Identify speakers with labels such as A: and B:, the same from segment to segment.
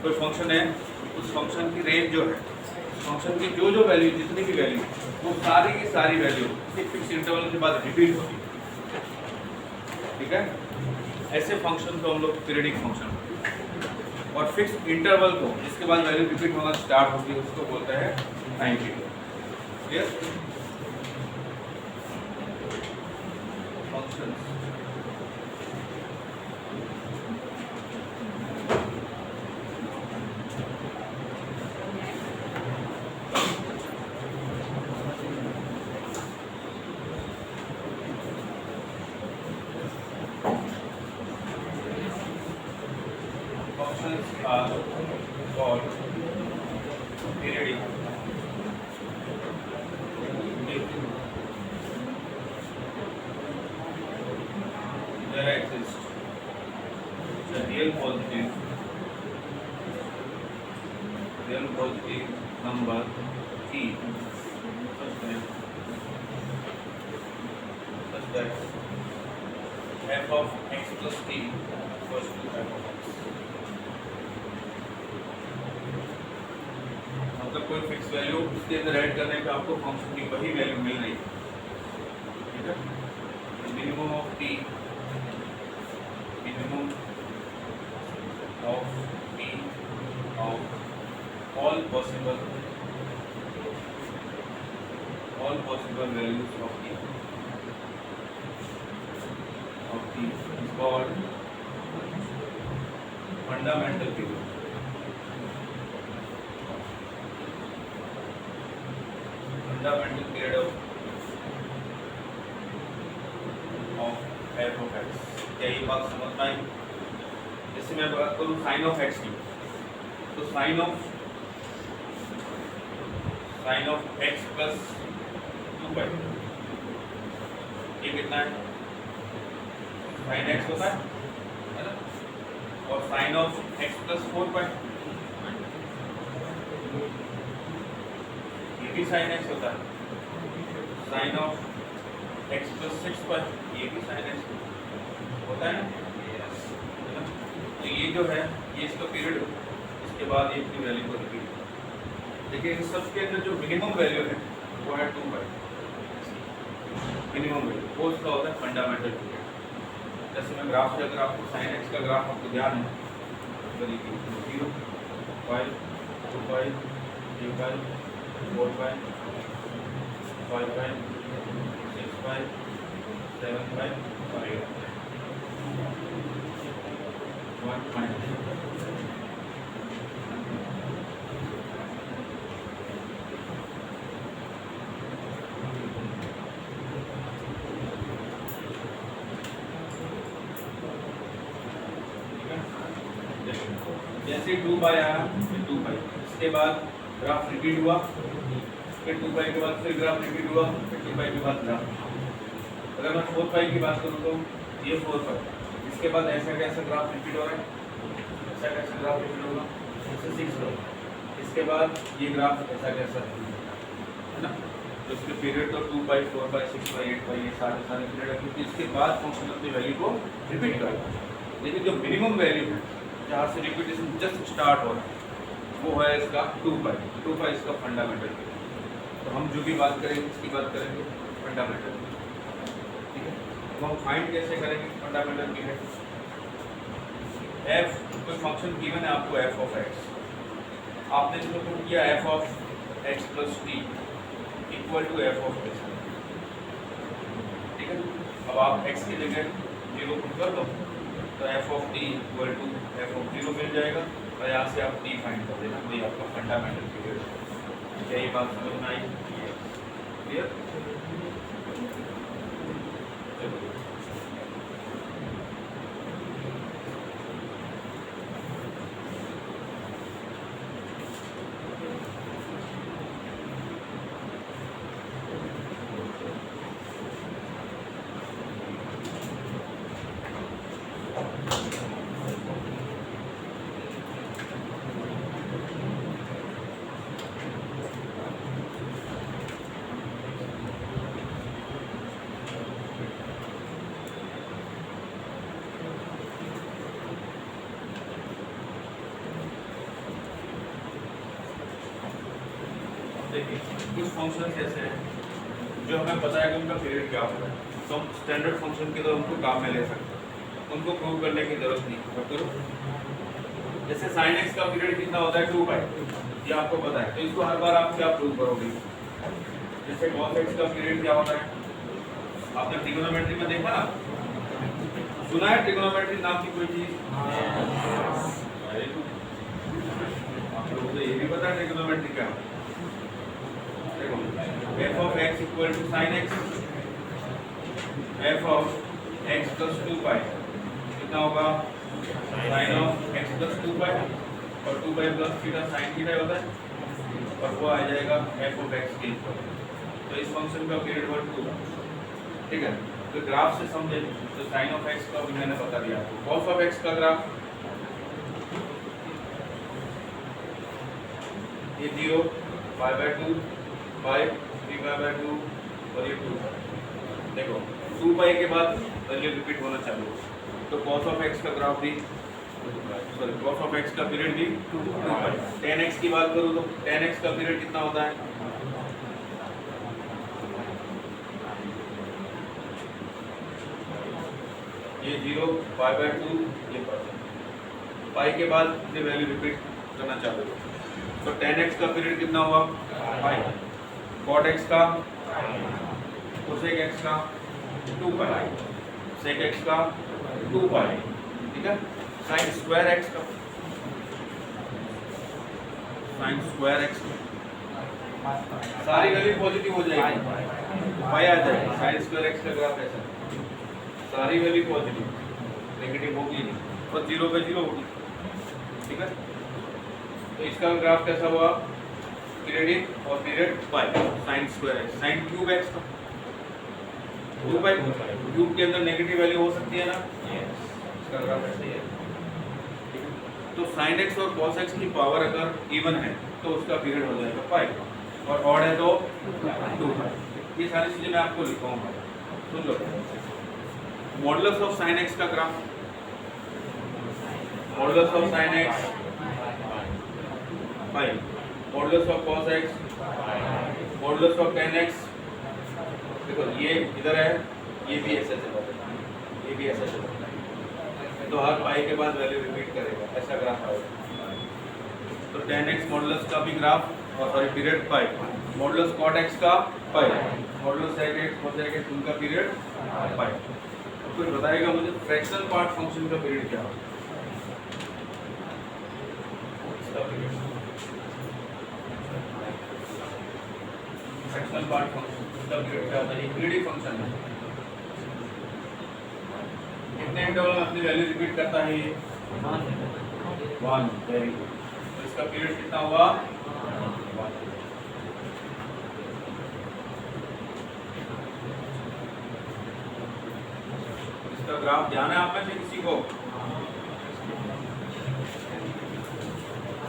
A: कोई फंक्शन है, उस फंक्शन की रेंज जो है, फंक्शन की जो वैल्यू, जितनी भी वैल्यू, वो सारी की सारी वैल्यू एक फिक्स इंटरवल के बाद रिपीट होती है। ठीक है, ऐसे फंक्शन को हम लोग पीरियडिक फंक्शन, और फिक्स इंटरवल को जिसके बाद वैल्यू रिपीट होना स्टार्ट होती है उसको बोलते हैं time period. Clear? Functions are called periodic if there exists a real positive number t such that f of x plus t equals to f of x। मतलब कोई फिक्स वैल्यू उसके अंदर ऐड करने पे आपको फंक्शन की वही value मिल रही है। ठीक है, minimum of T, minimum of T of all possible values of T is called fundamental period. Fundamental period of F of x. क्या ये बात समझ में आई? जैसे मैं बात करूँ साइन ऑफ एक्स की, तो साइन ऑफ एक्स प्लस 2 ये कितना है? साइन एक्स होता है ना, और साइन ऑफ एक्स प्लस 4 भी साइन एक्स होता है। साइन ऑफ एक्स प्लस 6 ये भी साइन एक्स होता है ना। तो ये जो है ये इसका पीरियड, इसके बाद ये अपनी वैल्यू को रिपीट। देखिए इन सब के अंदर जो मिनिमम वैल्यू है वो है 2 मिनिमम वैल्यू, वो उसका होता है फंडामेंटल पीरियड। जैसे मैं ग्राफ से, अगर आपको साइन एक्स का ग्राफ आपको ध्यान है, 0 5 2 5 3 5 4 5 5 5 6 5 7 5 और 8 1 5। जैसे 2 पाई आया, 2 पाई, इसके बाद ग्राफ रिपीट हुआ, फिर 2 पाई के बाद फिर ग्राफ रिपीट हुआ, फिर 2 पाई के बाद ग्राफ। अगर मैं 4 पाई की बात करूँ तो ये 4 पाई, इसके बाद ऐसा कैसा ग्राफ रिपीट हो रहा है, ऐसा कैसा ग्राफ रिपीट होगा, इससे 6 होगा, इसके बाद ये ग्राफ ऐसा कैसा है ना। तो इसके पीरियड तो 2 पाई 4 पाई 6 पाई 8 पाई ये सारे पीरियड है, क्योंकि इसके बाद फंक्शन अपनी वैल्यू को रिपीट करेगा। लेकिन जो मिनिमम वैल्यू है जहाँ से रिपीटेशन जस्ट स्टार्ट हो रहा है वो है इसका 2 पाई इसका फंडामेंटल पीरियड। तो हम जो भी बात करेंगे इसकी बात करेंगे फंडामेंटल। ठीक है, तो हम फाइंड कैसे करेंगे फंडामेंटल पीरियड? एफ, कोई फंक्शन गिवन है आपको एफ ऑफ एक्स, आपने इसको पुट किया f of x plus t equal to f of x. ठीक है, अब आप एक्स की जगह 0 पुट कर दो तो f of t equal to f of 0 मिल जाएगा, और यहाँ से आप टी फाइंड कर देना, वही आपका फंडामेंटल पीरियड है। क्या ये बात समझ में आई? क्लियर? देखिए कुछ फंक्शन ऐसे हैं जो हमें पता है कि उनका पीरियड क्या होता है, तो हम स्टैंडर्ड फंक्शन के द्वारा उनको काम में ले सकते हैं, उनको प्रूव करने की जरूरत नहीं है। जैसे sin x का पीरियड कितना होता है 2 पाई, ये आपको पता है, तो इसको हर बार आप क्या प्रूव करोगे। जैसे cos x का पीरियड क्या होता है, आपने ट्रिग्नोमेट्री में देखा ना, सुना है ट्रिग्नोमेट्री नाम की कोई चीज? आप लोगों को ये भी पता है ट्रिग्नोमेट्री क्या है? देखो f of x equal to sin x, f of x plus 2 pi कितना होगा sin of x plus 2 pi, और 2 pi plus theta sin theta होता है, और वो आ जाएगा f of x के इक्वल। तो इस फंक्शन का पीरियड 1 2, ठीक है। तो ग्राफ से समझे तो sin of x का भी मैंने बता दिया आपको। cos of x का ग्राफ ये 0 पाई बाय 2 पाई 3 पाई बाय 2 और ये 2 देखो 2 पाई के बाद वैल्यू रिपीट होना चालू हो, तो cos of x का ग्राफ भी सॉरी cos of x का पीरियड भी 2 पाई। tan x की बात करूँ तो tan x का पीरियड कितना होता है, ये 0 पाई बाय 2 ये पाई के बाद ये वैल्यू रिपीट करना चालू हो, तो tan x का पीरियड कितना हुआ पाई, cot x का, cosec x का 2 पाई, sec x का 2 पाई, ठीक है। sin स्क्वायर x का, sin स्क्वायर x का सारी वैल्यू पॉजिटिव हो जाएगी, पाई आ जाएगी। sin स्क्वायर x का ग्राफ ऐसा, सारी वैल्यू पॉजिटिव, नेगेटिव होगी नहीं, और 0 पे 0 होगी, ठीक है। तो इसका ग्राफ कैसा हुआ, पीरियड और पीरियड पाई, sin square x, sin cube x का 2 पाई, क्यूब के अंदर नेगेटिव वैल्यू हो सकती है ना, इसका ग्राफ ऐसे ही है, ठीक है। तो sin x और cos x की पावर अगर इवन है तो उसका पीरियड हो जाएगा पाई, और ऑड है तो 2 पाई। ये सारी चीजें मैं आपको लिखवाऊंगा, सुन लो। मॉडुलस ऑफ sin x का graph, modulus of sin x pi, modulus of cos x, modulus of tan x, देखो ये इधर है, ये भी ऐसे चला जाएगा, ये भी ऐसे चला जाएगा, तो हर पाई के बाद वैल्यू रिपीट करेगा, ऐसा ग्राफ आएगा। तो tan x मॉडुलस का भी ग्राफ, और sorry period pi, modulus cot x का pi, modulus sec x cosec x उनका पीरियड पाई। कोई बताएगा मुझे फ्रैक्शनल पार्ट फंक्शन का पीरियड क्या होगा, फ्रैक्शनल पार्ट फंक्शन का पीरियड क्या होता है, ये ग्रीडी फंक्शन है, कितने इंटरवल में अपनी वैल्यू रिपीट करता है ये 1, वेरी गुड। तो इसका पीरियड कितना हुआ 1। इसका ग्राफ ध्यान है आप में से किसी को,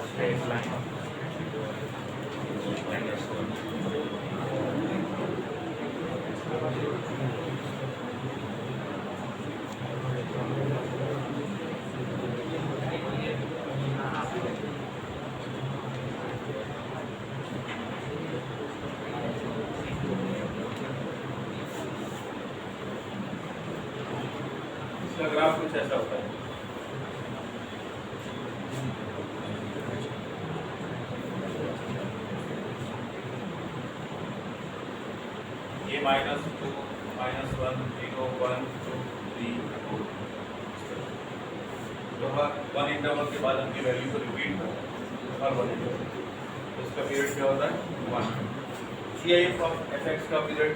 A: स्ट्रेट लाइन, इसका ग्राफ कुछ ऐसा होता है। ये -2, -1, 0, 1, 2, 3, 4, तो हर 1 इंटरवल के बाद उनकी वैल्यू को रिपीट करो, हर 1 इंटरवल। तो इसका पीरियड क्या होता है 1। CIF ऑफ fx का पीरियड,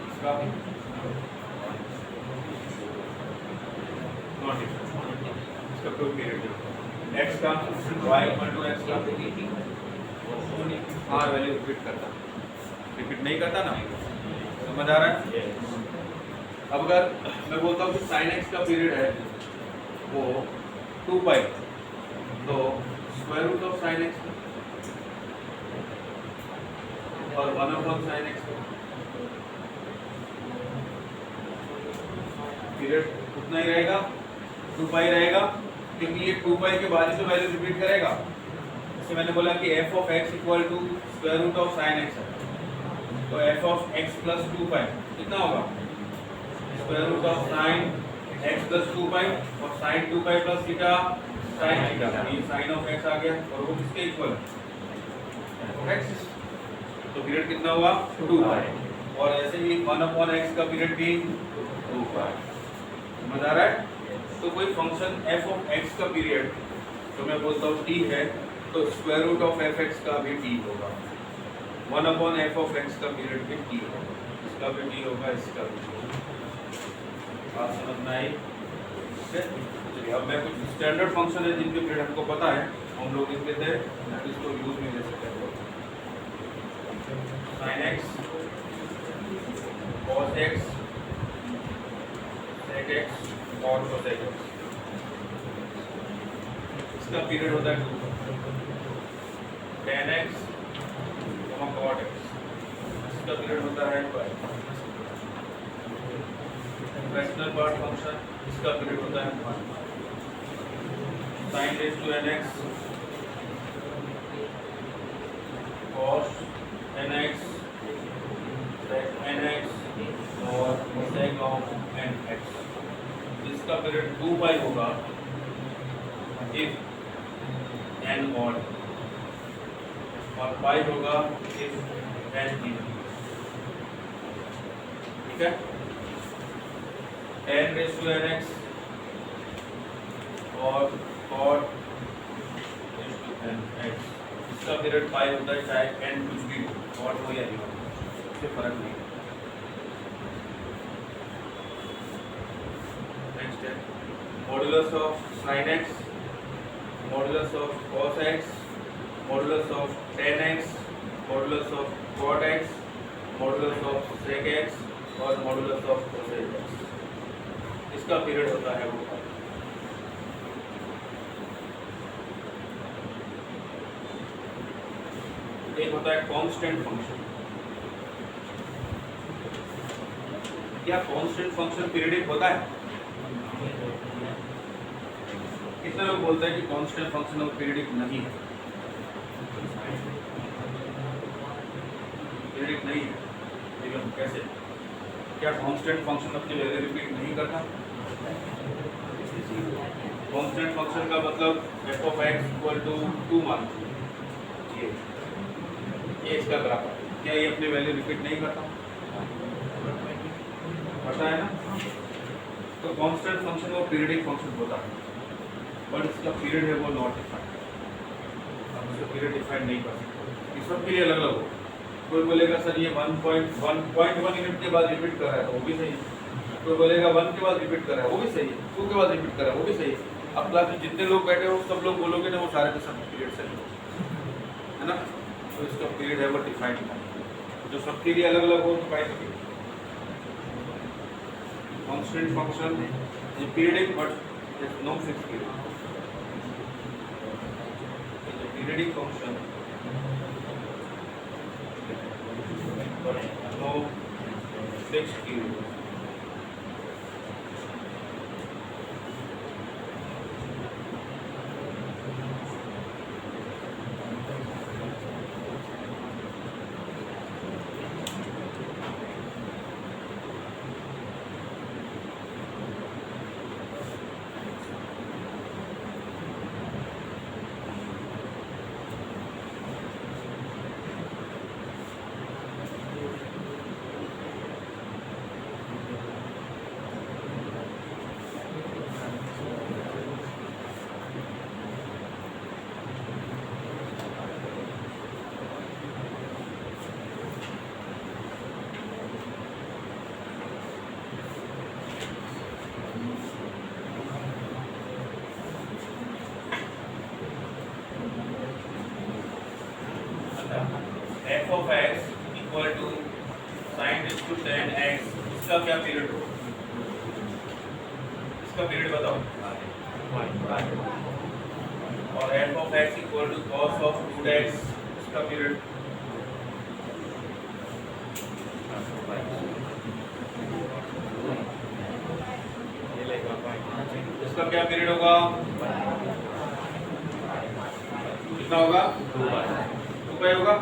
A: इसका नॉट डिफरेंट, इसका कोई पीरियड नहीं। x का y इक्वल टू x का हर वैल्यू रिपीट करता, रिपीट नहीं करता ना, समझ आ रहा है। अब अगर मैं बोलता हूँ कि sin x का पीरियड है वो 2 पाई, तो square root of sin x और 1/sin x पीरियड उतना ही रहेगा, 2 पाई रहेगा, क्योंकि ये 2 पाई के बाद ही तो वैल्यू रिपीट करेगा। जैसे मैंने बोला कि f of x equal to square root of sine x है, तो f of x plus 2 pi कितना होगा? Square root of sine x plus 2 pi और sine 2 pi plus theta sine theta, ये साइन ऑफ एक्स आ गया और वो किसके इक्वल है? एक्स। तो पीरियड कितना हुआ? 2 पाई। और ऐसे ही 1/x का पीरियड भी 2 पाई। समझ आ रहा है? तो कोई फंक्शन f ऑफ x का पीरियड तो मैं बोलता हूँ t है, तो स्क्वायर रूट ऑफ fx का भी t होगा। 1/f ऑफ x का पीरियड भी t होगा, इसका भी t होगा, इसका भी t होगा। बात समझ में आई? चलिए अब मैं कुछ स्टैंडर्ड फंक्शन है जिनके पीरियड हमको पता है, हम लोग लिख देते हैं, इसको यूज में ले सकते हैं। sin x cos x sec x और cosec x, इसका पीरियड होता है 2। tan x cot x, इसका पीरियड होता है 5। फ्रैक्शनल पार्ट फंक्शन, इसका पीरियड होता है 1। sin raised to nx cos nx sec nx और sec of nx, इसका पीरियड 2 पाई होगा if n odd और पाई होगा if n even। ठीक है? tan raised to nx और cot raised to nx, इसका पीरियड पाई होता है, चाहे n कुछ भी हो, odd हो या even, इससे फर्क नहीं। नेक्स्ट है modulus of sin x, modulus of cos x, modulus of tan x, modulus of cot x, modulus of sec x और मॉडुलस ऑफ cosec x, इसका पीरियड होता है वो। एक होता है कांस्टेंट फंक्शन। क्या कांस्टेंट फंक्शन पीरियडिक होता है? कितने लोग बोलते हैं कि कांस्टेंट फंक्शन और पीरियडिक नहीं है? पीरियडिक नहीं है, लेकिन कैसे? क्या कांस्टेंट फंक्शन अपनी वैल्यू रिपीट नहीं करता? कांस्टेंट फंक्शन का मतलब f of x equal to 2 मान ये इसका बराबर, क्या ये अपनी वैल्यू रिपीट नहीं करता? पता है ना? तो कांस्टेंट फंक्शन वो पीरियडिक फंक्शन होता है, बट इसका पीरियड है वो नॉट डिफाइंड। हम इसका पीरियड डिफाइन नहीं कर सकते, इस सब के लिए अलग अलग हो। कोई बोलेगा सर ये 1.1 यूनिट के बाद रिपीट कर रहा है, तो वो भी सही है। कोई बोलेगा 1 के बाद रिपीट कर रहा है, वो भी सही है। 2 के बाद रिपीट कर रहा है, वो भी सही है। अब क्लास में जितने लोग बैठे हो सब लोग बोलोगे ना, वो सारे के सब पीरियड सही है ना? तो इसका पीरियड है वो डिफाइंड है, जो सबके लिए अलग अलग हो तो पाई सके। Constant function is periodic but there is no fixed period. It is a periodic function but no fixed period. f of x equal to sin raised to tan x, इसका क्या पीरियड हो? इसका पीरियड बताओ। और f of x equal to cos of 2x, इसका period इसका क्या period होगा? कितना होगा 2 पाई होगा।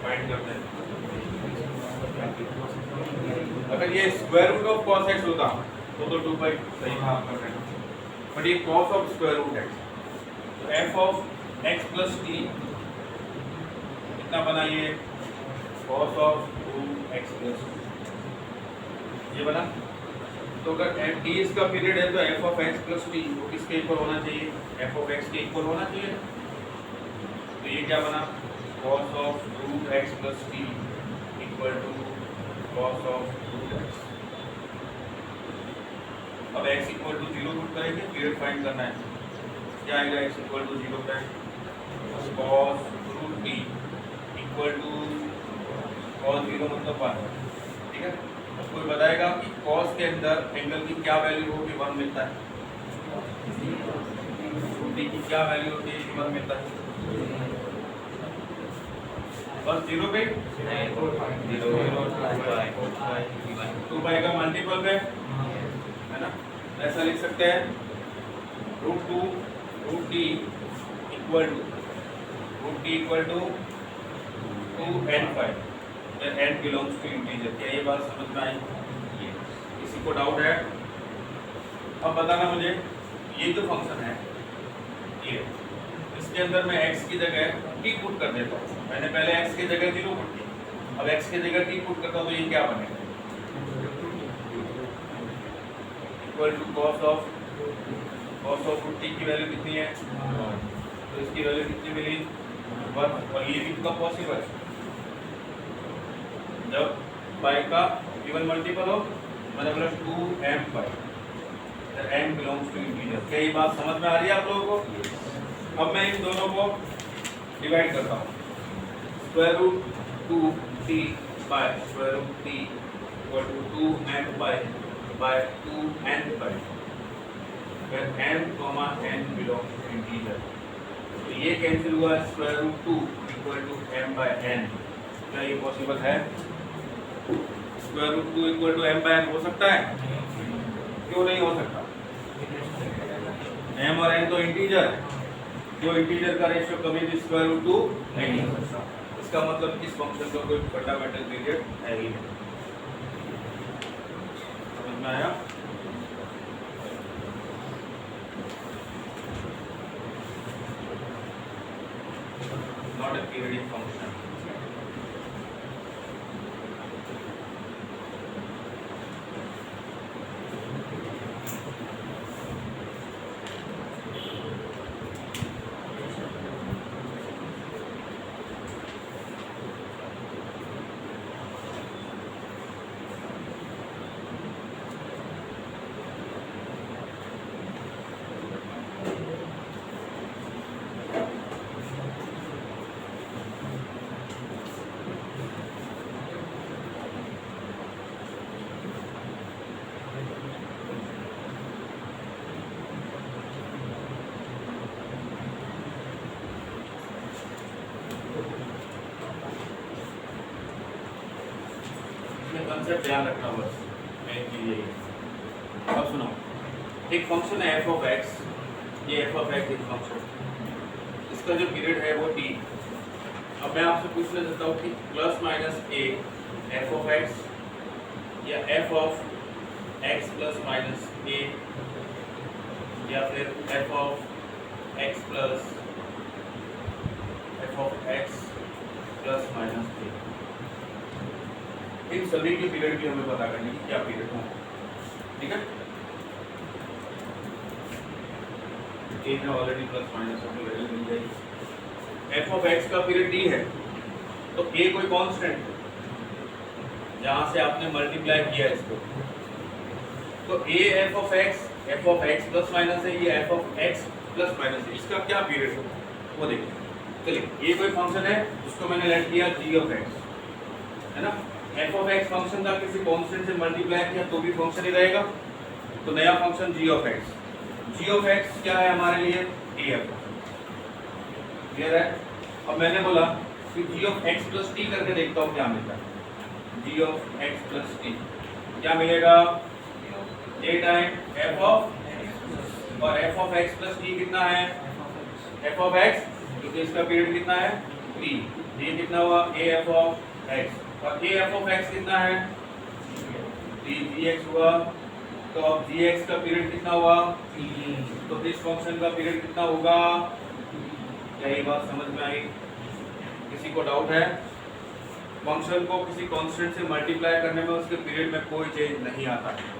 A: फाइंड करते हैं। अगर ये square root of cos x होता तो 2 पाई सही भाग कर रहे हैं, बट ये cos of square root x, तो f of x plus t कितना बना ये cos ऑफ 2x प्लस ये बना। तो अगर t इसका पीरियड है तो f of x plus t वो किसके इक्वल होना चाहिए, f ऑफ x के इक्वल होना चाहिए। तो ये क्या बना cos of 2x plus t equal to cos of 2x। अब x इक्वल टू 0 पुट करेंगे, पीरियड फाइंड करना है। क्या आएगा x इक्वल टू 0 पे cos root t equal to cos 0 मतलब 1, ठीक है। अब कोई बताएगा कि cos के अंदर एंगल की क्या वैल्यू होगी, 1 मिलता है। रूट t की क्या वैल्यू होती है, 1 मिलता है। बस 0 पे 2 पाई का मल्टीपल पे है ना, ऐसा लिख सकते हैं root t equal to 2n pi, n belongs to integer. क्या ये बात समझ में आई? किसी को डाउट है? अब बताना मुझे, ये जो फंक्शन है ये, इसके अंदर मैं x की जगह t पुट कर देता हूँ। मैंने पहले x की जगह 0 पुट की, अब x की जगह t पुट करता हूँ तो ये क्या बनेगा equal to cos of root t की वैल्यू कितनी है, तो इसकी वैल्यू कितनी मिली 1। और ये भी कब पॉसिबल, जब पाई का इवन मल्टीपल हो, मतलब 2m pi, n belongs to integer. क्या ये बात समझ में आ रही है आप लोगों को? अब मैं इन दोनों को डिवाइड करता हूँ, square root 2t by square root t equal to 2m pi by 2n pi, फिर m n belongs to integer. तो ये कैंसिल हुआ, square root 2 equal to m by n। क्या ये पॉसिबल है? Square root 2 equal to m by n हो सकता है? क्यों नहीं हो सकता? m और n तो इंटीजर, जो इंटीजर का रेशियो कभी भी स्क्वायर रूट 2 नहीं हो सकता। इसका मतलब इस फंक्शन का कोई फंडामेंटल पीरियड है ही नहीं। समझ में आया? Not a periodic function. Concept ध्यान रखना बस, मेन चीज यही है। अब सुनो, एक फंक्शन है f ऑफ x, ये f ऑफ x एक फंक्शन, इसका जो पीरियड है वो t। अब मैं आपसे पूछना चाहता हूँ कि plus minus a f of x या f of x plus minus a या फिर f of x plus plus minus a, इन सभी के पीरियड भी हमें पता करनी है क्या पीरियड होगा, ठीक है। ए में ऑलरेडी प्लस माइनस की वैल्यू मिल जाएगी। एफ ऑफ एक्स का पीरियड डी है, तो ए कोई कांस्टेंट है, जहां से आपने मल्टीप्लाई किया इसको, तो A F of x plus minus है, ये f of x plus minus है, इसका क्या पीरियड होगा वो देखिए। चलिए, ये कोई फंक्शन है उसको मैंने लेट किया जी ऑफ एक्स, है ना। एफ ऑफ एक्स फंक्शन का किसी कांस्टेंट से मल्टीप्लाई किया तो भी फंक्शन ही रहेगा, तो नया function g of x. G of x क्या है हमारे लिए, ए एफ। क्लियर है? अब मैंने बोला कि जी ऑफ एक्स प्लस टी करके देखता हूँ क्या मिलता है। जी ऑफ एक्स प्लस टी क्या मिलेगा, ए टाइम एफ ऑफ और F of x plus T कितना है, एफ ऑफ एक्स, क्योंकि इसका पीरियड कितना है टी, ये कितना हुआ ए एफ ऑफ एक्स, और ए एफ ऑफ एक्स कितना है टी जी एक्स हुआ। तो अब जी एक्स का पीरियड कितना हुआ, तो इस फंक्शन का पीरियड कितना होगा, क्या ये बात समझ में आई? किसी को डाउट है? फंक्शन को किसी कांस्टेंट से मल्टीप्लाई करने में उसके पीरियड में कोई चेंज नहीं आता है।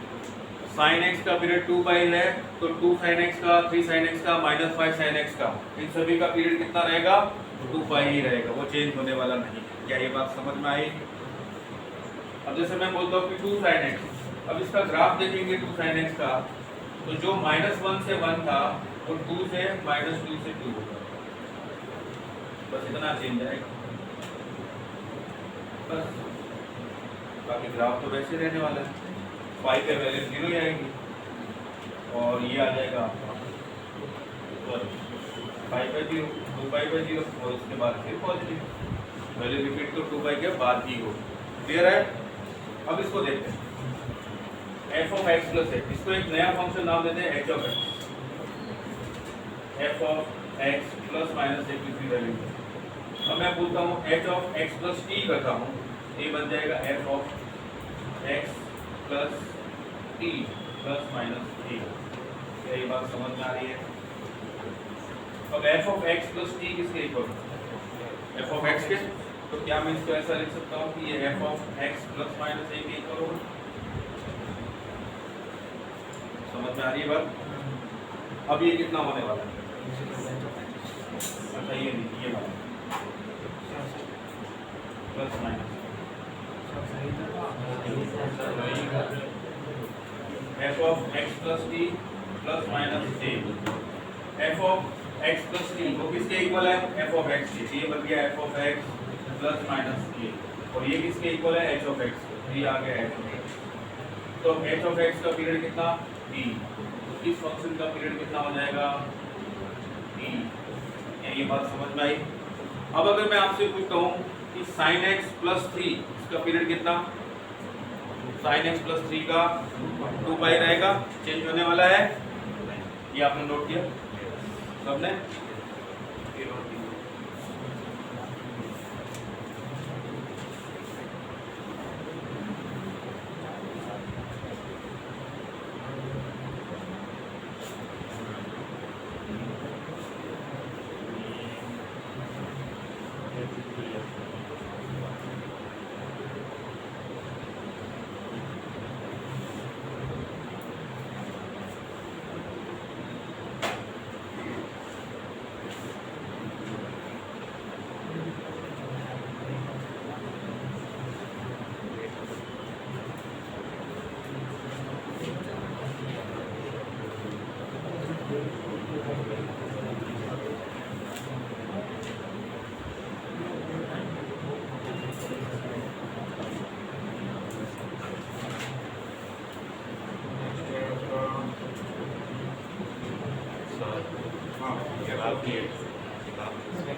A: sin x का पीरियड 2 पाई है, तो 2 sin x का, 3 sin x का, -5 sin x का, इन सभी का पीरियड कितना रहेगा, 2 पाई ही रहेगा, वो चेंज होने वाला नहीं। क्या ये बात समझ में आई? अब जैसे मैं बोलता हूँ कि 2 sin x, अब इसका ग्राफ देखेंगे 2 sin x का, तो जो -1 से 1 था वो 2 से -2 से 2 होगा, बस इतना चेंज आएगा बस, बाकी ग्राफ तो वैसे रहने वाला है। पाई पे वैल्यू 0 ही आएगी और ये आ जाएगा ऊपर पाई पे 0, 2 पाई पे 0 और उसके बाद फिर पॉजिटिव वैल्यू रिपीट तो 2 पाई के बाद ही हो। क्लियर है? अब इसको देखते हैं f of x plus x, इसको एक नया फंक्शन नाम देते हैं h of x, f of x plus minus एक की वैल्यू। अब मैं बोलता हूँ h of x plus t करता हूँ, ये बन जाएगा f of x plus t plus minus a. क्या ये बात समझ में आ रही है? अब f of x plus t किसके इक्वल, एफ ऑफ एक्स के, तो क्या मैं इसको ऐसा लिख सकता हूँ कि ये f of x plus minus a के इक्वल होगा? समझ में आ रही है बात? अब ये कितना होने वाला है, अच्छा ये वाला plus minus F of x plus t plus minus A, F of x plus T वो किसके इक्वल है, एफ ऑफ एक्स के, ये बन गया f of x plus minus a, और ये किसके इक्वल है, एच ऑफ एक्स, ये आ गया एच ऑफ एक्स। तो एच ऑफ एक्स का पीरियड कितना टी, तो इस फंक्शन का पीरियड कितना हो जाएगा टी। ये बात समझ में आई? अब अगर मैं आपसे पूछता हूँ कि sin x प्लस 3 इसका पीरियड कितना, sin x प्लस 3 का 2 पाई रहेगा, चेंज होने वाला है, ये आपने नोट किया सबने?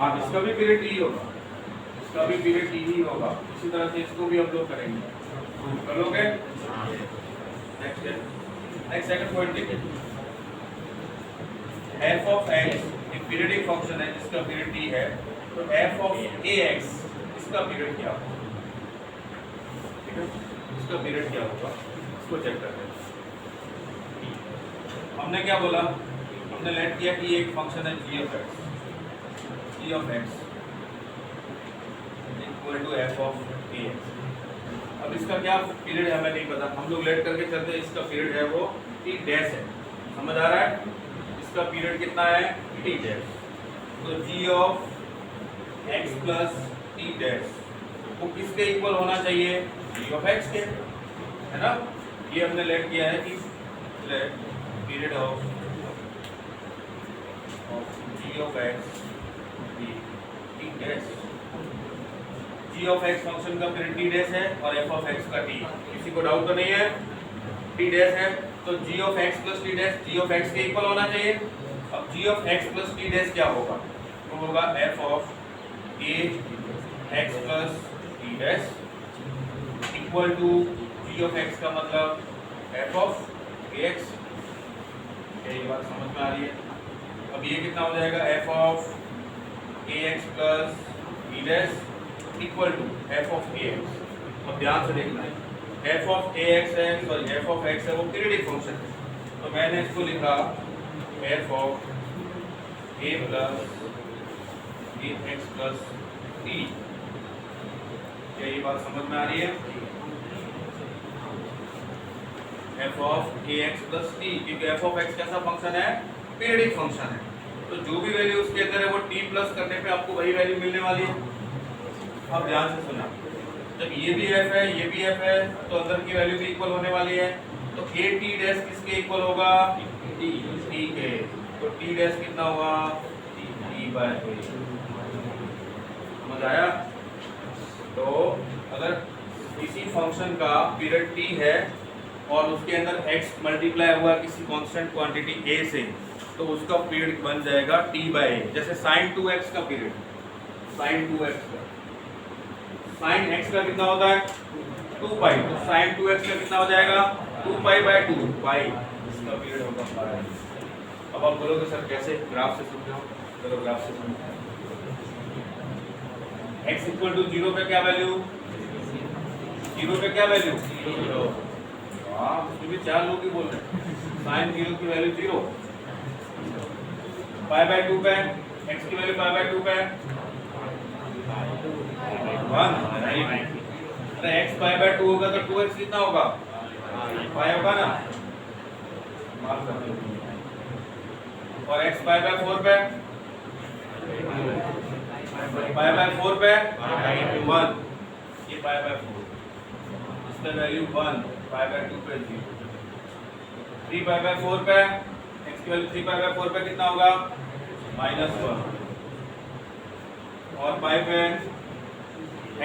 A: हाँ, इसका भी पीरियड टी होगा, इसका भी पीरियड टी ही होगा, इसी तरह से इसको भी हम लोग करेंगे, कर लोगे? नेक्स्ट सेकंड पॉइंट देखिए, एफ ऑफ एक्स एक पीरियडिक फंक्शन है जिसका पीरियड टी है, तो एफ ऑफ ए एक्स इसका पीरियड क्या होगा, ठीक है, इसका पीरियड क्या होगा इसको चेक करते हैं। हमने क्या बोला, हमने लेट किया कि एक फंक्शन है g of x, g of x equal to f of ax। अब इसका क्या पीरियड है हमें नहीं पता, हम लोग लेट करके चलते हैं, इसका पीरियड है वो t डैश है, समझ आ रहा है? इसका पीरियड कितना है t डैश, तो g of x plus t dash वो किसके इक्वल होना चाहिए, g ऑफ x के, है ना? ये हमने लेट किया है कि let period of g of x t dash, g of x function का पीरियड t डैश है और f of x का t, किसी को डाउट तो नहीं है? t डैश है तो g of x plus t dash g of x के इक्वल होना चाहिए। अब g of x plus t dash क्या होगा, तो होगा f of a x plus t dash equal to g of x का मतलब f of ax, क्या ये बात समझ में आ रही है? अब ये कितना हो जाएगा, f of a x plus b dash equal to f of a x. अब ध्यान से देखना है, एफ ऑफ ए एक्स है, सॉरी एफ ऑफ एक्स है, वो पीरियडिक फंक्शन है, तो मैंने इसको लिखा f of a plus a x plus t. क्या ये बात समझ में आ रही है? F of a x plus t, क्योंकि एफ ऑफ एक्स कैसा फंक्शन है, पीरियडिक फंक्शन है, तो जो भी वैल्यू उसके अंदर है वो टी प्लस करने पे आपको वही वैल्यू मिलने वाली है। अब ध्यान से सुना, जब ये भी एफ है ये भी एफ है तो अंदर की वैल्यू भी इक्वल होने वाली है, तो ए टी डैश किसके इक्वल होगा, टी के, तो टी डैश कितना होगा, टी बाय ए। समझ आया? तो अगर किसी फंक्शन का पीरियड टी है और उसके अंदर x मल्टीप्लाई हुआ किसी कांस्टेंट क्वांटिटी a से, तो उसका पीरियड बन जाएगा t बाय a। जैसे sin 2x का पीरियड, sin 2x का, sin x का कितना होता है 2 पाई, तो sin 2x का कितना हो जाएगा 2 पाई बाय 2 पाई, इसका पीरियड होगा पाई। अब आप बोलोगे सर कैसे, ग्राफ से समझाओ। चलो ग्राफ से समझाओ। x इक्वल टू 0 पे क्या वैल्यू, 0 पे क्या वैल्यू 0। आप उसमें भी 4 लोग ही बोल रहे हैं, sin 0 की वैल्यू 0, पाई बाय 2 पे x की वैल्यू पाई बाय 2 पे 1। अरे x पाई बाय 2 होगा तो 2x कितना होगा, पाई होगा ना, माफ कर दो। और x पाई बाय 4 पे, पाई बाय 4 पे 1, ये पाई बाय 4, इसका वैल्यू 1, पाई बाय 2 पे 0। 3 पाई बाय 4 पे x की वैल्यू 3 पाई बाय 4 पे कितना होगा -1, और पाई पे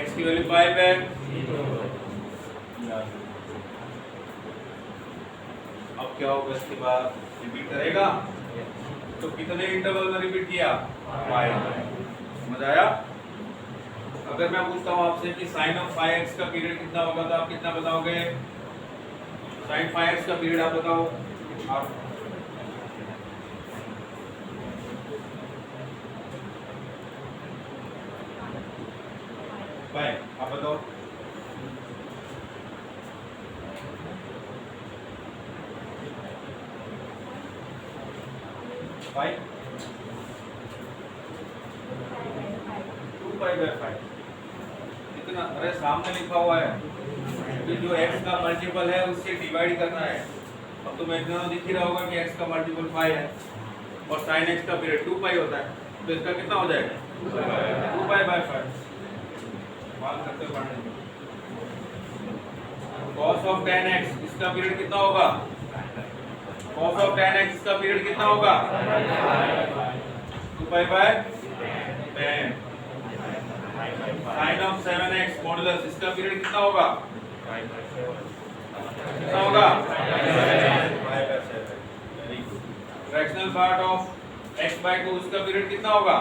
A: x की वैल्यू पाई पे, अब क्या होगा इसके बाद, रिपीट करेगा, तो कितने इंटरवल में रिपीट किया, पाई। समझ आया? अगर मैं पूछता हूँ आपसे कि sin ऑफ 5x का पीरियड कितना होगा, तो आप कितना बताओगे, sin 5x का पीरियड आप बताओ। आप आप बताओ। फाइव 2 पाई बाय 5 कितना, अरे सामने लिखा हुआ है कि जो x का मल्टीपल है उससे डिवाइड करना है। अब तो मैं इतना दिख ही रहा होगा कि x का मल्टीपल 5 है और sin x का पीरियड 2 पाई होता है, तो इसका कितना हो जाएगा 2 पाई बाय 5। मान करते पढ़ने cos ऑफ tan x इसका पीरियड कितना होगा, cos ऑफ tan x इसका पीरियड कितना होगा 2 pi by 10। sin of 7x modulus इसका पीरियड कितना होगा, कितना होगा 5 by 7। Very good. Fractional part of x by 2 इसका पीरियड कितना होगा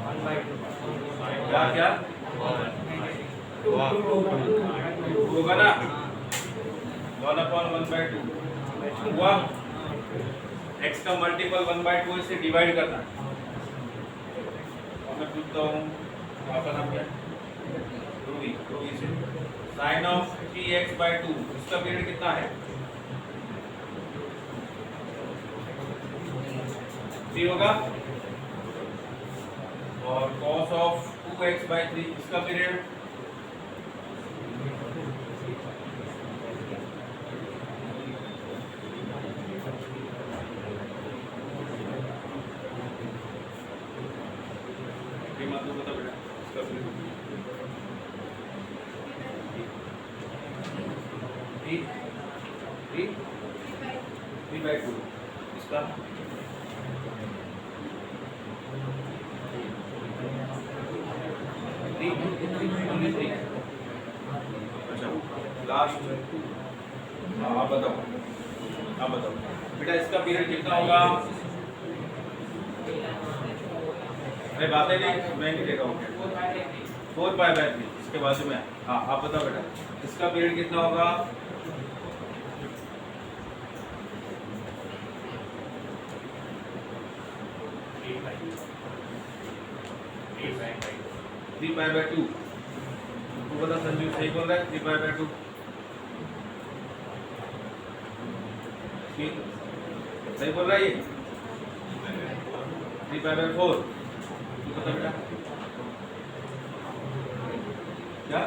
A: 1 बाय 2। क्या क्या होगा ना 1/1 बाय 2 हुआ। x का मल्टीपल 1 बाय 2 से डिवाइड करना है। और मैं पूछता हूँ आपका नाम क्या है, रूबी से, sin ऑफ 3x बाय 2 इसका पीरियड कितना है 3 होगा। और cos ऑफ 2x बाय 3 इसका पीरियड थ्री बाय 2 इसका अच्छा लास्ट। आप बताओ बेटा इसका पीरियड कितना होगा। अरे बातें नहीं, मैं नहीं देखा हूँ 4 पाई बाय 3 इसके बाजू में। हाँ आप बताओ बेटा इसका पीरियड कितना होगा 3 पाई/2 तो बता संजू सही बोल रहा है 3 पाई/2 सही बोल रहा है ये 3 पाई/4 तो बता बेटा क्या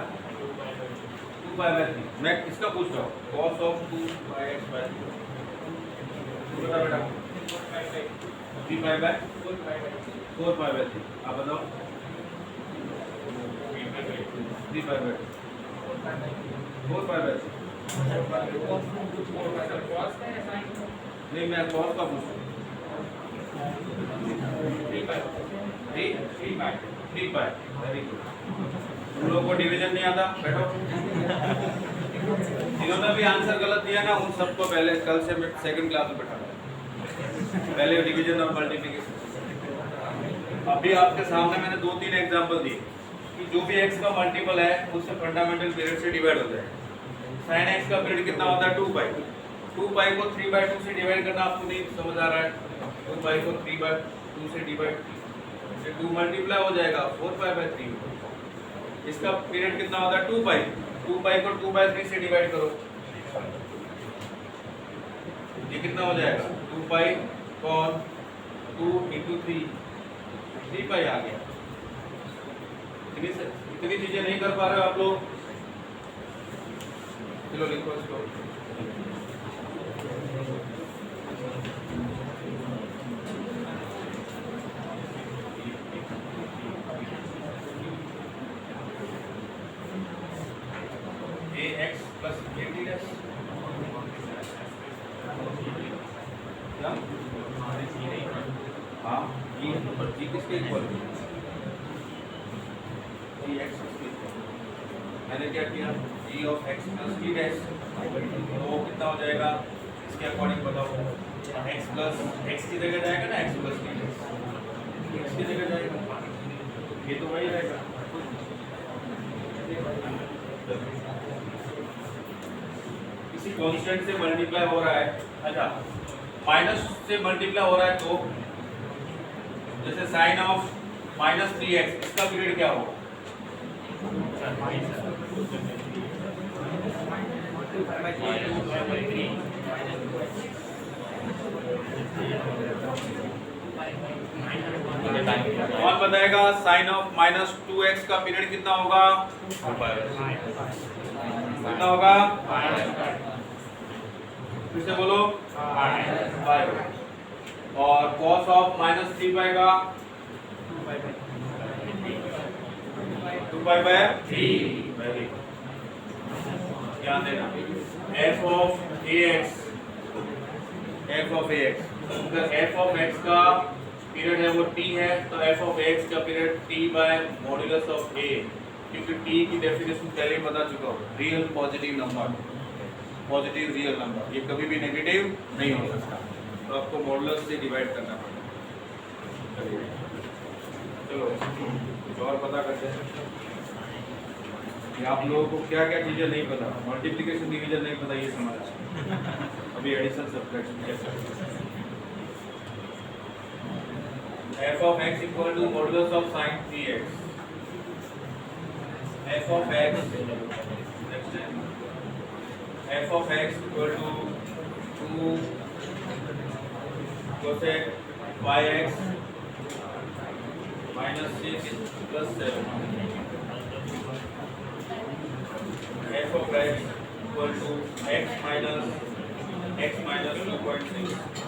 A: 2 पाई/3 मैं किसका पूछ रहा हूँ cos ऑफ 2x/3 तो बता बेटा 3 पाई/4 आप बताओ 3 पाई/2 4 पाई/3 नहीं मैं cos का पूछ रहा हूँ 3 पाई वेरी गुड तुम लोग को डिवीजन नहीं आता बैठो जिन्होंने भी आंसर गलत दिया ना उन सबको पहले कल से मैं सेकंड क्लास में बैठा पहले डिवीजन और मल्टीप्लिकेशन अभी आपके सामने मैंने 2-3 एग्जांपल दिए कि जो भी x का मल्टीपल है उससे फंडामेंटल पीरियड से डिवाइड हो जाए sin x का पीरियड कितना होता है 2 पाई 2 पाई को 3/2 से डिवाइड करना आपको नहीं समझ आ रहा है 2 पाई को 3/2 से डिवाइड से 2 मल्टीप्लाई हो जाएगा 4 पाई/3 इसका पीरियड कितना होता है 2 पाई 2 पाई को 2/3 से डिवाइड करो ये कितना हो जाएगा 2 पाई cos 2 × 3 पाई आ गया इतनी चीजें नहीं कर पा रहे हो आप लोग चलो लिखो इसको ax plus at dash हाँ ये किसके इक्वल x मैंने क्या किया g of x plus t dash तो वो कितना हो जाएगा इसके अकॉर्डिंग बताओ x plus x की जगह जाएगा ना x plus t dash x की जगह जाएगा ये तो वही रहेगा किसी कांस्टेंट से मल्टीप्लाई हो रहा है अच्छा माइनस से मल्टीप्लाई हो रहा है तो जैसे sin ऑफ -3x इसका पीरियड क्या होगा कौन बताएगा sin ऑफ -2x का पीरियड कितना होगा कितना होगा फिर से बोलो 5 और cos ऑफ -3 पाई का 2 पाई/3 ध्यान देना f ऑफ ax अगर f ऑफ x का पीरियड है वो t है तो f ऑफ x का period t by modulus of a क्योंकि t की डेफिनेशन पहले ही बता चुका हूँ real positive number positive real number ये कभी भी नेगेटिव नहीं हो सकता तो आपको मॉडुलस से डिवाइड करना पड़ेगा चलो कुछ और पता करते हैं आप लोगों को क्या क्या चीजें नहीं पता मल्टीप्लिकेशन डिवीजन नहीं पता ये समझ अभी एडिशन सब्ट्रैक्शन कैसे f of x equal to modulus of sin 3x f of x equal to 2 cosec pi x minus 6 plus 7 f of x equal to x minus 2.6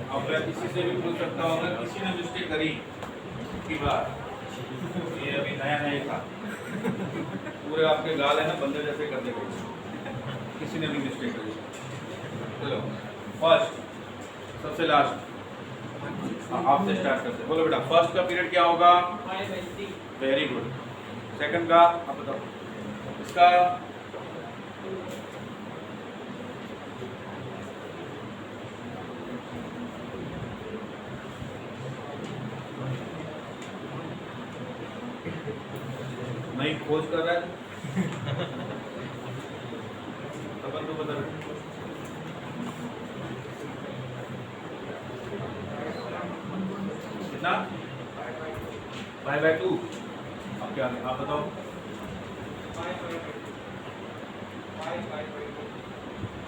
A: अब मैं किसी से भी पूछ सकता हूँ अगर किसी ने मिस्टेक करी की बार ये अभी नया नया था पूरे आपके गाल है ना बंदे जैसे कर देगा किसी ने भी मिस्टेक करी चलो फर्स्ट सबसे लास्ट आपसे स्टार्ट करते हैं बोलो बेटा फर्स्ट का पीरियड क्या होगा वेरी गुड सेकंड का आप बताओ इसका नहीं खोज कर रहा है अपन तो बता कितना 5/2। अब क्या आप बताओ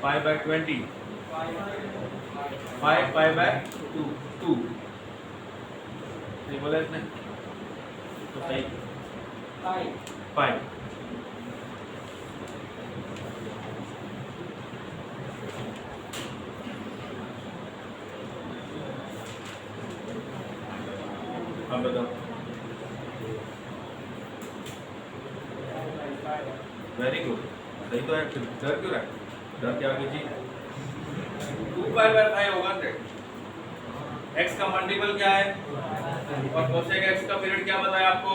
A: 5/20 5/2 सही बोला इसने तो सही 5 अब बताओ वेरी गुड सही तो है फिर डर क्यों रहा है डर क्या आगे जी 2π/5 होगा x का मल्टीपल क्या है और cosec x का पीरियड क्या बताया आपको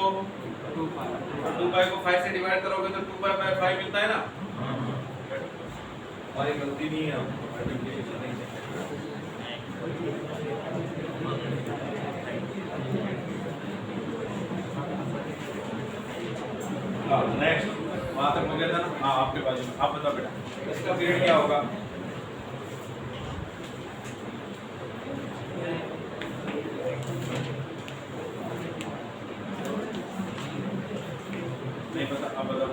A: 2π को 5 से डिवाइड करोगे तो 2π/5 मिलता है ना और ये गलती नहीं है नेक्स्ट वहां तक हो गया था ना हाँ आपके पास आप बताओ बेटा इसका पीरियड क्या होगा नहीं पता आप बताओ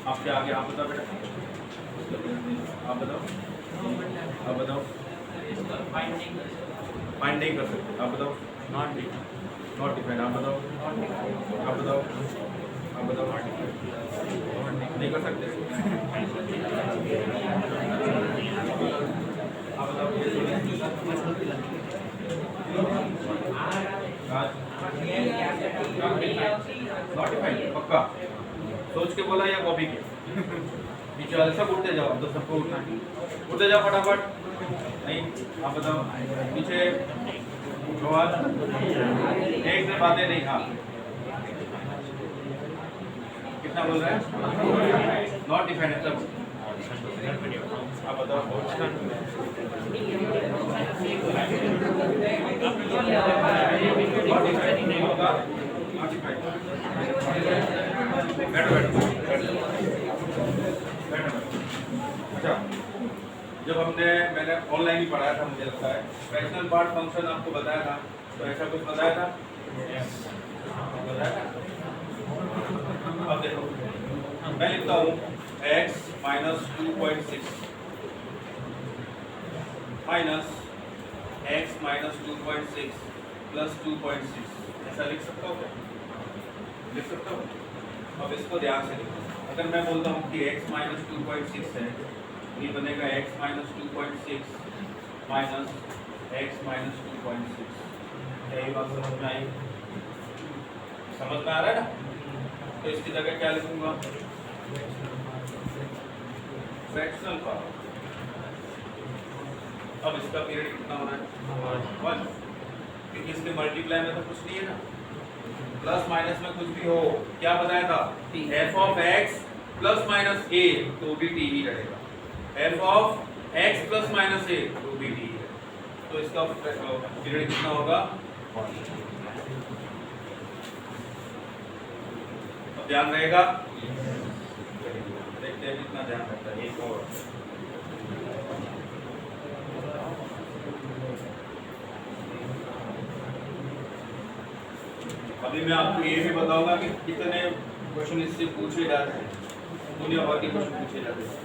A: आपके आगे आप बताओ बेटा आप बताओ फाइंड नहीं कर सकते आप बताओ नॉट डिफाइंड आप बताओ नहीं कर सकते आप बताओ नॉट डिफाइंड पक्का सोच के बोला या कॉपी के नीचे वाले सब उठते जाओ तो सबको उठना है उठते जाओ फटाफट नहीं आप बताओ पीछे सवाल एक से बातें नहीं हाँ कितना बोल रहे हैं नॉट डिफाइंड सब आप बताओ नहीं होगा अच्छा जब मैंने ऑनलाइन ही पढ़ाया था मुझे लगता है फ्रैक्शनल पार्ट फंक्शन आपको बताया था तो ऐसा कुछ बताया था अब देखो मैं लिखता हूँ x -2.6 माइनस x -2.6 प्लस 2.6 ऐसा लिख सकता हूँ क्या लिख सकता हूँ अब इसको ध्यान से लिखो अगर मैं बोलता हूँ कि x -2.6 है ये बनेगा x -2.6 माइनस x -2.6 यही बात समझ में आई समझ में आ रहा है ना तो इसकी जगह क्या लिखूंगा फ्रैक्शनल पावर अब इसका पीरियड कितना होना है 1 क्योंकि इसके मल्टीप्लाई में तो कुछ नहीं है ना प्लस माइनस में कुछ भी हो क्या बताया था f of x plus minus a तो भी t ही रहेगा f of x plus minus a तो भी t है तो इसका पीरियड कितना होगा अब ध्यान रहेगा देखते हैं कितना ध्यान रहता है एक और अभी मैं आपको ये भी बताऊंगा कि कितने क्वेश्चन इससे पूछे जाते हैं दुनिया भर के क्वेश्चन पूछे जाते हैं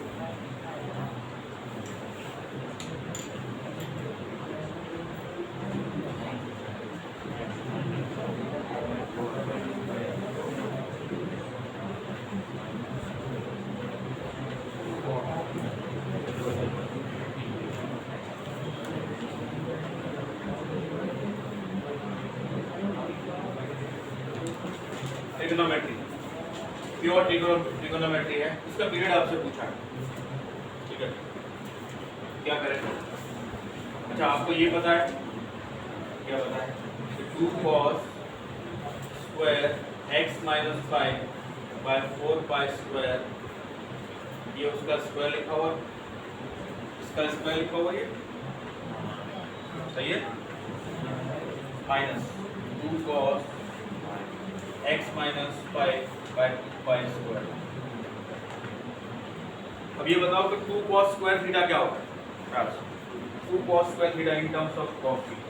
A: ट्रिग्नोमेट्री प्योर ट्रिग्नोमेट्री है इसका पीरियड आपसे पूछा है ठीक है क्या करें अच्छा आपको ये पता है क्या पता है 2 cos square x -5 by 4 square ये उसका स्क्वायर लिखा हुआ इसका स्क्वायर लिखा हुआ ये सही है minus 2 cos x minus pi by 2 pi square. अब ये बताओ कि 2 cos स्क्वायर थीटा क्या होगा? 2 cos square theta in terms of cos theta.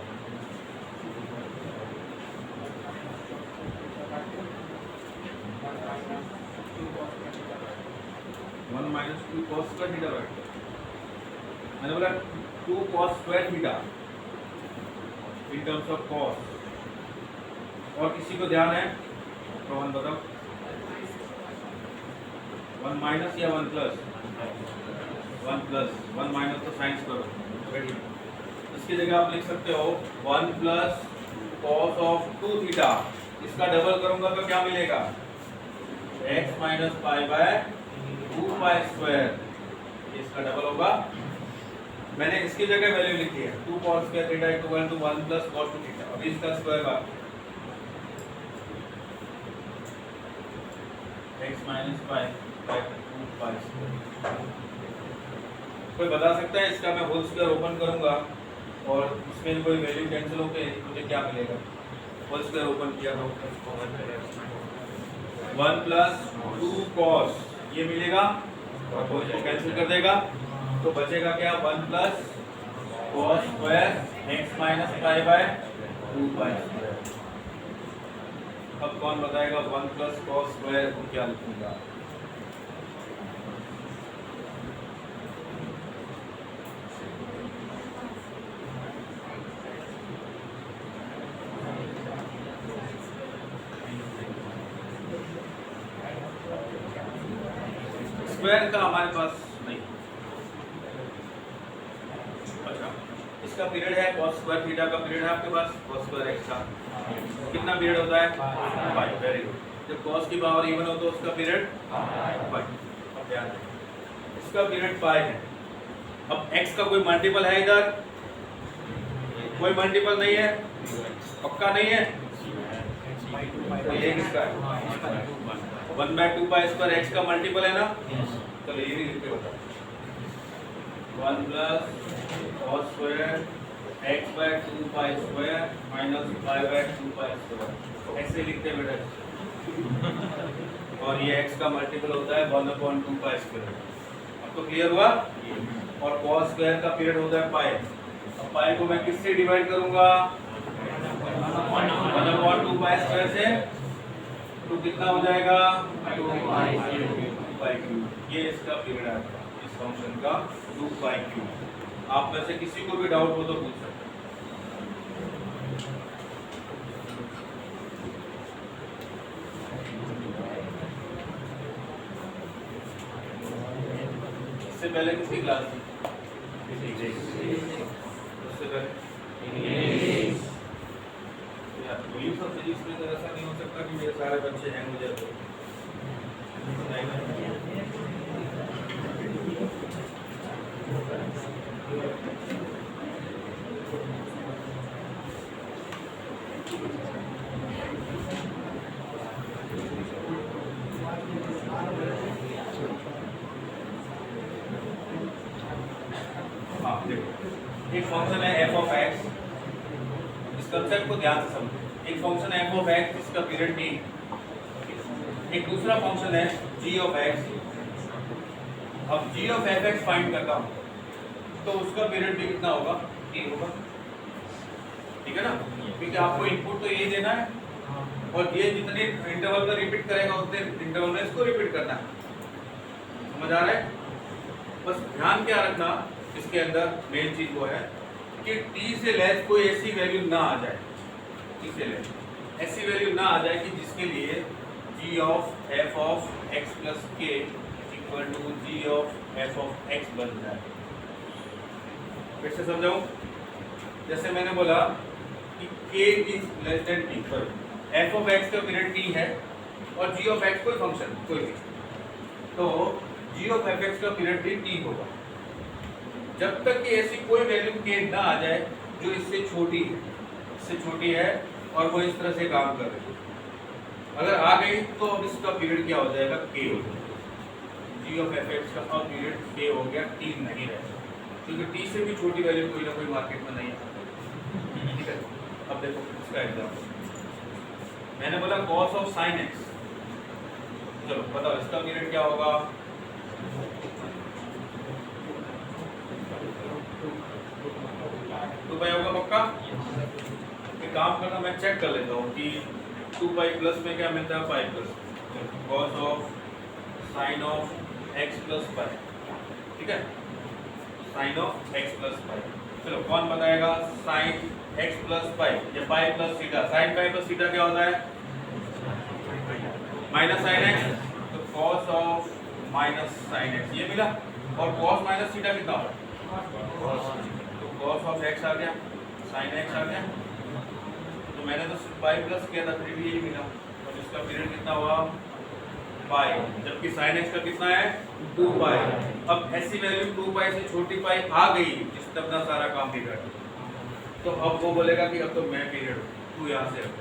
A: 1 minus 2 cos square theta बैठता है। मैंने बोला 2 cos square theta in terms of cos। और किसी को ध्यान है तो 1 बताओ। 1 माइनस या 1 प्लस? 1 प्लस। 1 माइनस तो साइंस करो। इसकी जगह आप लिख सकते हो 1 प्लस cos ऑफ 2 थीटा। इसका डबल करूंगा तो क्या मिलेगा? x minus pi by 2 pi square. इसका डबल होगा। मैंने इसकी जगह वैल्यू लिखी है 2 cos square theta equal to 1 plus cos 2 theta. अब इसका स्क्वायर बात x minus pi by 2 pi square. कोई बता सकता है इसका मैं होल स्क्वायर ओपन करूंगा और इसमें कोई वैल्यू कैंसिल होके मुझे क्या मिलेगा? होल स्क्वायर ओपन किया तो 1 प्लस 2 cos ये मिलेगा और होल को कैंसिल कर देगा तो बचेगा क्या? 1 plus cos square x minus pi by 2 pi square. अब कौन बताएगा 1 प्लस cos स्क्वायर को क्या लिखूंगा? स्क्वायर का हमारे पास नहीं। अच्छा, इसका पीरियड है cos स्क्वायर थीटा का पीरियड है आपके पास cos स्क्वायर x का कितना पीरियड होता है? पाई। Very good. जब cos की पावर इवन हो तो उसका पीरियड पाई। अब ध्यान दें इसका पीरियड पाई है। अब x का कोई मल्टीपल है इधर? कोई मल्टीपल नहीं है। पक्का नहीं है तो ये किसका है? 1 बाय 2 पाई स्क्वायर x का मल्टीपल है ना? चलो ये भी लिख के बताओ। 1 plus cos square x by 2 pi square minus pi by 2 pi square. ऐसे लिखते हैं बेटा। और ये x का मल्टीपल होता है 1/2 पाई स्क्वायर। अब तो क्लियर हुआ? और cos स्क्वायर का पीरियड होता है पाई। अब पाई को मैं किससे डिवाइड करूंगा? 1/2 पाई स्क्वायर से। तो कितना हो जाएगा? 2 पाई क्यूब। ये इसका पीरियड है इस फंक्शन का 2 पाई क्यूब। आप में से किसी को भी डाउट हो तो पूछ सकते हैं। इससे पहले किसकी क्लास थी? उससे पहले इंग्लिश और फिजिक्स में तो ऐसा नहीं हो सकता कि मेरे सारे बच्चे हैंग हो जाते। हाँ देखो, एक फंक्शन है f ऑफ x। इस कंसेप्ट को ध्यान से समझो। एक फंक्शन f ऑफ x जिसका पीरियड t। एक दूसरा फंक्शन है g ऑफ x। अब g ऑफ fx फाइंड करता हूँ तो उसका पीरियड भी कितना होगा? t होगा। ठीक है ना? क्योंकि आपको इनपुट तो यही देना है और ये जितने इंटरवल में रिपीट करेगा उतने इंटरवल में इसको रिपीट करना है। समझ आ रहा है? बस ध्यान क्या रखना इसके अंदर मेन चीज वो है कि t से लेस कोई ऐसी वैल्यू ना आ जाए। t से लेस ऐसी वैल्यू ना आ जाए कि जिसके लिए g of f of x plus k equal to g of f of x बन जाए। फिर से समझाऊं? जैसे मैंने बोला कि k is less than t पर f ऑफ x का पीरियड t है और g ऑफ x कोई फंक्शन कोई भी, तो g ऑफ fx का पीरियड भी t होगा जब तक कि ऐसी कोई वैल्यू k ना आ जाए जो इससे छोटी है और वो इस तरह से काम कर रही है। अगर आ गई तो अब इसका पीरियड क्या हो जाएगा? k हो जाएगा। g ऑफ fx का अब पीरियड k हो गया, t नहीं रहेगा क्योंकि t से भी छोटी वैल्यू कोई ना कोई मार्केट में नहीं है। ठीक है? अब देखो इसका एग्जांपल मैंने बोला cos ऑफ sin x, चलो बताओ इसका पीरियड क्या होगा? 2 पाई होगा पक्का? एक काम करना, मैं चेक कर लेता हूँ कि 2 पाई प्लस में क्या मिलता है, pi plus cos of sin of x plus pi, ठीक है, sin of x plus pi. चलो कौन बताएगा? sin x प्लस पाई या पाई प्लस थीटा। sin पाई प्लस थीटा क्या होता है? माइनस sin x, तो cos of minus sin x ये मिला। और cos माइनस थीटा कितना होगा? तो cos ऑफ x आ गया, sin x आ गया। तो मैंने तो पाई प्लस किया था, फिर भी यही मिला। और इसका पीरियड कितना हुआ? पाई, जबकि sin x का कितना है? 2 पाई। अब ऐसी वैल्यू 2 पाई से छोटी पाई आ गई जिससे अपना सारा काम बिगड़, तो अब वो बोलेगा कि अब तो मैं पीरियड हूँ, तू यहाँ से रख,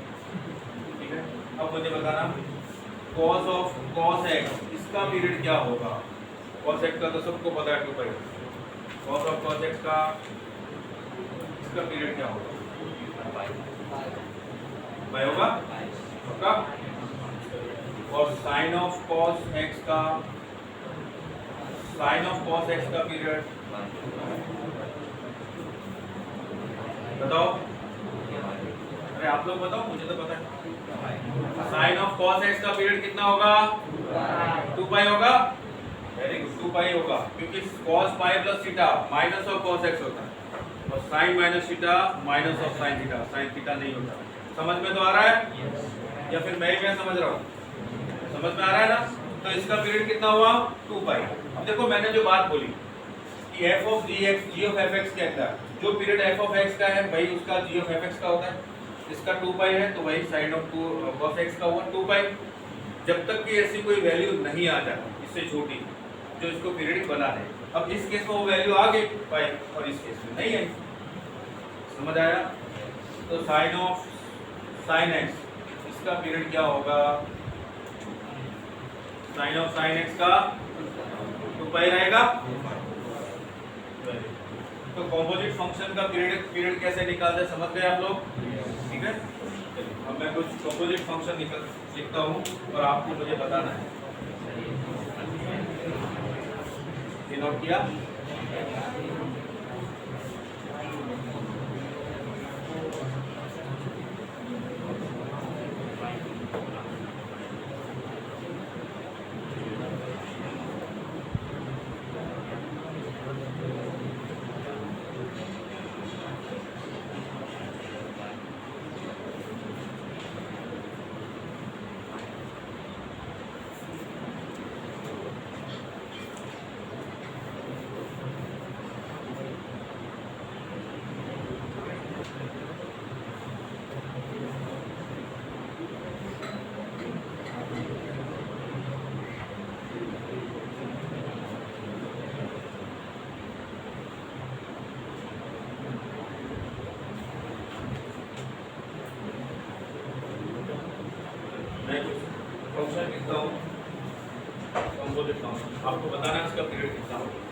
A: ठीक है। अब मुझे बताना cos ऑफ cos x, इसका पीरियड क्या होगा? cos x का तो सबको पता है 2 पाई। cos ऑफ cos x का इसका पीरियड क्या होगा? पाई होगा पक्का? और sin ऑफ cos x का, sin ऑफ cos x का पीरियड बताओ। अरे आप लोग बताओ, मुझे तो पता है। sin ऑफ cos x का पीरियड कितना होगा? 2 पाई होगा। वेरी गुड, 2 पाई होगा, क्योंकि cos pi plus theta minus of cos x होता है और sin minus theta minus of sin theta, sin theta नहीं होता। समझ में तो आ रहा है या फिर मैं ही क्या समझ रहा हूँ? समझ में आ रहा है ना? तो इसका पीरियड कितना हुआ? 2 पाई। अब देखो मैंने जो बात बोली कि f of gx g of fx कहता है, जो पीरियड f ऑफ x का है वही उसका g ऑफ fx का होता है। इसका 2 पाई है तो वही sin ऑफ cos x का हुआ 2 पाई। जब तक कि ऐसी कोई वैल्यू नहीं आ जाती इससे छोटी जो इसको पीरियड बना दे। अब इस केस में वो वैल्यू आ गई पाई और इस केस में नहीं आई। समझ आया? तो sin ऑफ sin x, इसका पीरियड क्या होगा? sin ऑफ sin x का 2 पाई रहेगा। तो कंपोजिट फंक्शन का पीरियड कैसे निकालते हैं समझ गए आप लोग? ठीक है, चलिए अब मैं कुछ कंपोजिट फंक्शन लिखता हूँ और आपको मुझे बताना है। ये नोट किया? फंक्शन लिखता हूँ कंपोजिट फंक्शन, आपको बताना है इसका पीरियड कितना होगा।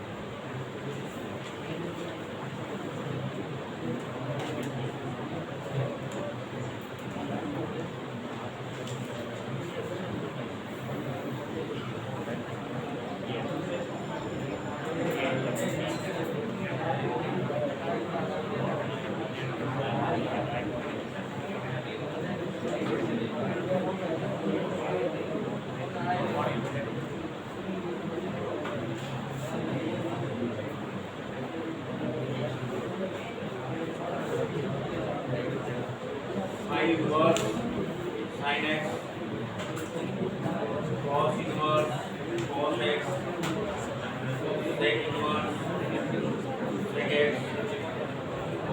A: sin inverse sin x, cos inverse cos x, sec inverse sec x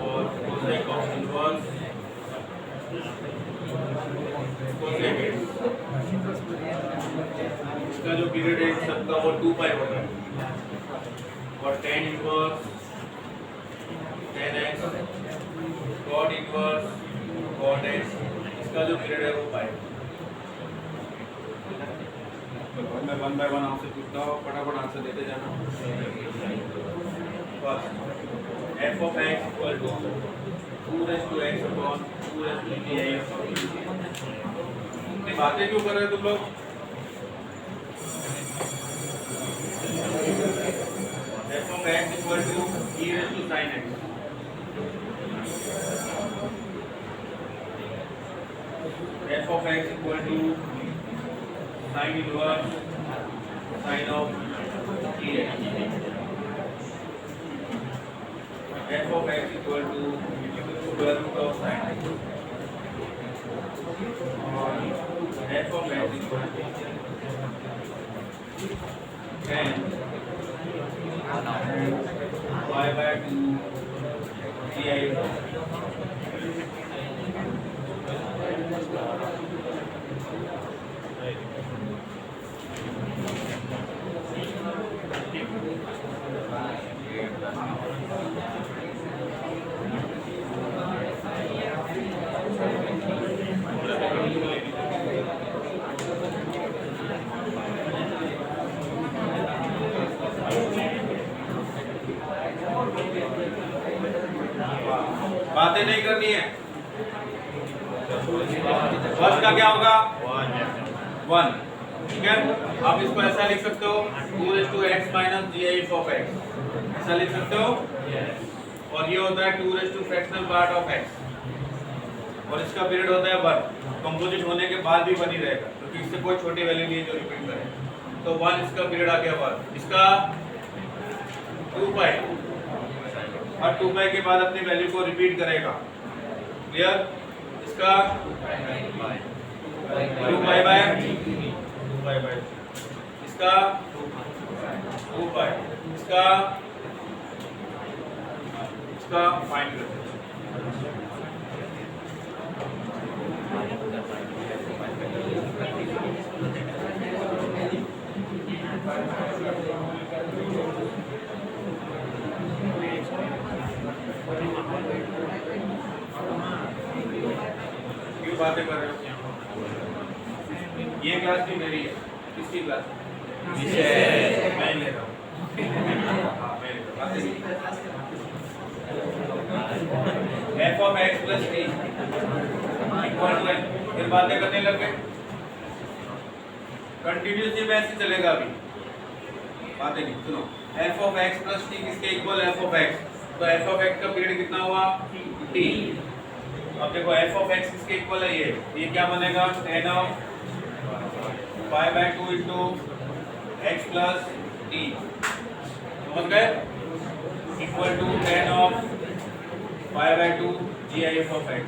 A: और cosec of inverse cosec x। इसका जो पीरियड है सबका वो 2 पाई होगा और tan inverse tan x, cot inverse cot x, इसका जो पीरियड है वो पाई। मैं 1 बाय 1 आपसे पूछता हूँ, फटाफट आंसर देते जाना। First f of x equal to 2 raised to x upon 2 raised to x इतनी बातें क्यों कर रहे हो तुम लोग? f of x equal to e raised to sin x. f of x equal to sin inverse sin of e x. f of x equal to square root of sin x. f of x equal to tan y by 2 gi. बातें नहीं करनी है। First का क्या होगा? 1। ठीक है, आप इसको ऐसा लिख सकते हो 2x minus g of x, ऐसा लिख सकते हो। और ये होता है 2 फ्रैक्शनल पार्ट ऑफ x, और इसका पीरियड होता है 1। कंपोजिट होने के बाद भी 1 ही रहेगा, क्योंकि इससे कोई छोटी वैल्यू नहीं है जो रिपीट करे। तो 1 इसका पीरियड आ गया 1, इसका 2 पाई, और 2 पाई के बाद अपनी वैल्यू को रिपीट करेगा। क्लियर? इसका 2 पाई बाय इसका 2 पाई, इसका फाइंड करते हैं। क्यों बातें कर रहे हो? ये क्लास भी मेरी है। किसकी क्लास? मैं ले रहा हूँ। f of x plus t equal to n। फिर बातें करने लग गए। कंटिन्यूसली वैसे चलेगा अभी, बातें नहीं। सुनो, f of x plus t किसके इक्वल? f of x। तो f of x का पीरियड कितना हुआ? t। अब देखो f of x किसके इक्वल है? ये क्या बनेगा? tan of pi by 2 into x plus t, समझ गए? Equal to tan of pi by 2 gi of x।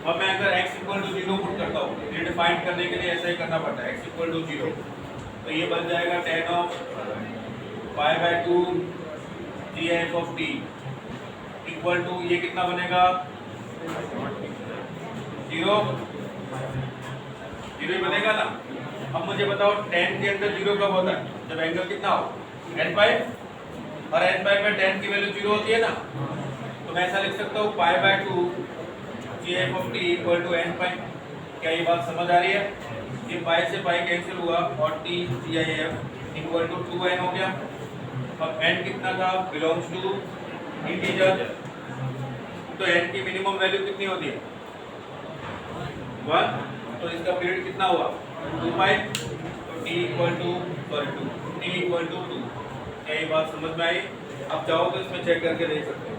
A: अब मैं अगर x इक्वल टू 0 पुट करता हूँ, डिफाइन करने के लिए ऐसा ही करना पड़ता है, x इक्वल टू 0, तो ये बन जाएगा tan of pi by 2 gi of t equal to, ये कितना बनेगा? 0 ही बनेगा ना। अब मुझे बताओ tan के अंदर 0 कब होता है? जब एंगल कितना हो? n पाई, और n पाई में tan की वैल्यू 0 होती है ना। तो मैं ऐसा लिख सकता हूँ pi by 2 gi of t equal to n pi. क्या ये बात समझ आ रही है? ये पाई से पाई कैंसिल हुआ और t gi f equal to 2n हो गया। अब n कितना था? बिलोंग्स टू इंटीजर, तो n की मिनिमम वैल्यू कितनी होती है? 1। तो इसका पीरियड कितना हुआ? 2 पाई। तो t इक्वल टू 2। क्या ये बात समझ में आई? अब चाहो तो इसमें चेक करके देख सकते हो।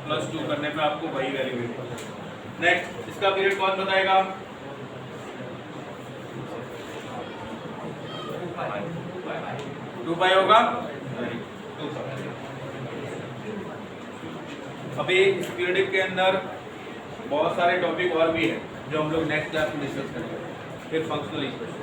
A: +2 करने पे आपको वही वैल्यू मिलेगी। नेक्स्ट, इसका पीरियड कौन बताएगा? 2 पाई होगा। 2 पाई। अभी इस पीरियड के अंदर बहुत सारे टॉपिक और भी हैं जो हम लोग नेक्स्ट क्लास में डिस्कस करेंगे। फिर फंक्शनल इक्वेशन।